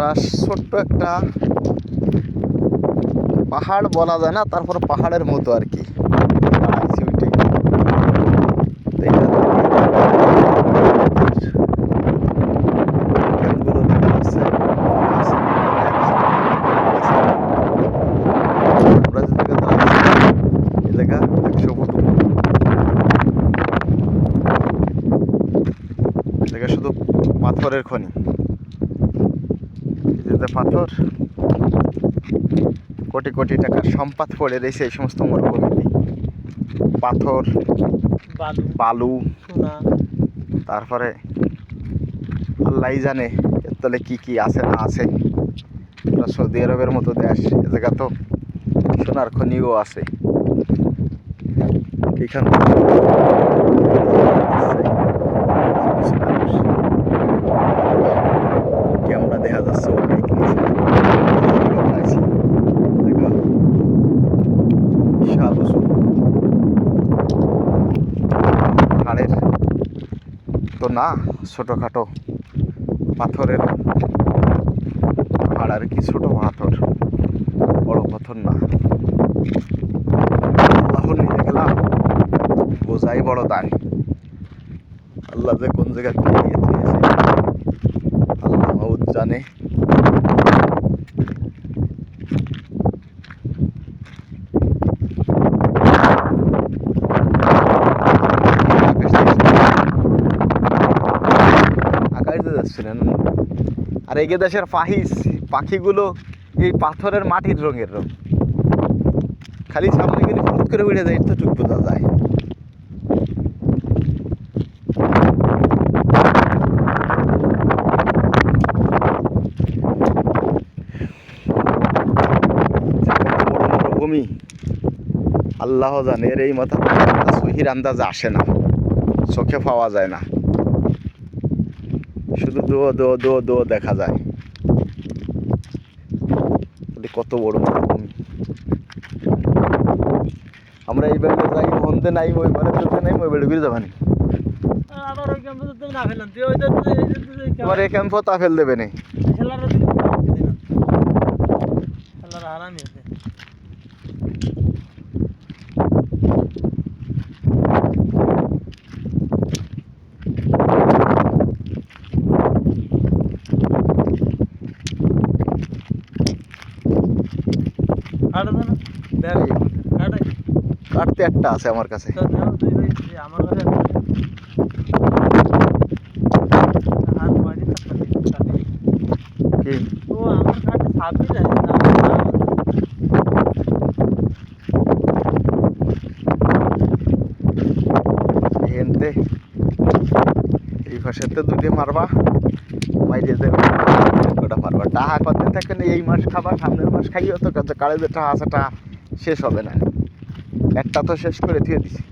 আমরা ছোট্ট একটা পাহাড় বলা যায় না, তারপর পাহাড়ের মতো আর কি দাঁড়াইছি ওইটাই। ক্যাম্পগুলো দেখা যাচ্ছে। আমরা যে জায়গা দাঁড়াইছি এই জায়গা 100 ফুট জায়গা শুধু পাথরের খনি। এই যে পাথর, কোটি কোটি টাকার সম্পদ পড়ে রয়েছে এই সমস্ত মরুভূমিতে। পাথর, বালু, তারপরে আল্লাহ জানে এর তলে কি কি আছে না আছে। সৌদি আরবের মতো দেশ, এ জায়গা তো সোনার খনিও আছে। এখান ক্যামেরা দেখা যাচ্ছে অনেক বিশাল উঁচু পাহাড়ের তো না, ছোটখাটো পাথরের পাহাড় আর কি, ছোট পাথর, বড় পাথর না। আল্লাহর নিয়ে গেলাম বোঝাই বড় দায়। আল্লাহ যে কোন জায়গায় নিয়ে দিয়েছে আল্লাহ মাউদ জানে। আকাশে যাচ্ছিলেন আর এগে দেশের পাখিগুলো এই পাথরের মাটির রঙের রং, খালি সামনে গেলে ফুট করে উড়ে যায়, এটা টুক বোঝা যায়। মরুভূমি আল্লাহ জানে, এর এই মাথা সহির আন্দাজ আসে না, চোখে পাওয়া যায় না, শুধু দো দো দো দো দেখা যায়। কত বড় মরুভূমি! আমরা এই বেড়ে যাই, হন্দে নাই, ওই বেড়ে নাই, ওই বেড়ে ঘুরে যাবানি। তোমার এই ক্যাম্প তা ফেল দেবে নেই। কাটতে একটা আছে আমার কাছে। এই পাশেতে দুটি মারবা, মাইরে দেবে ওটা মারবা। টাহা কতদিন থাকে না, এই মাস খাবা, সামনের মাস খাইও তো কালে যে টাহা আছে টা শেষ হবে না, একটা তো শেষ করে দিয়ে দিছি।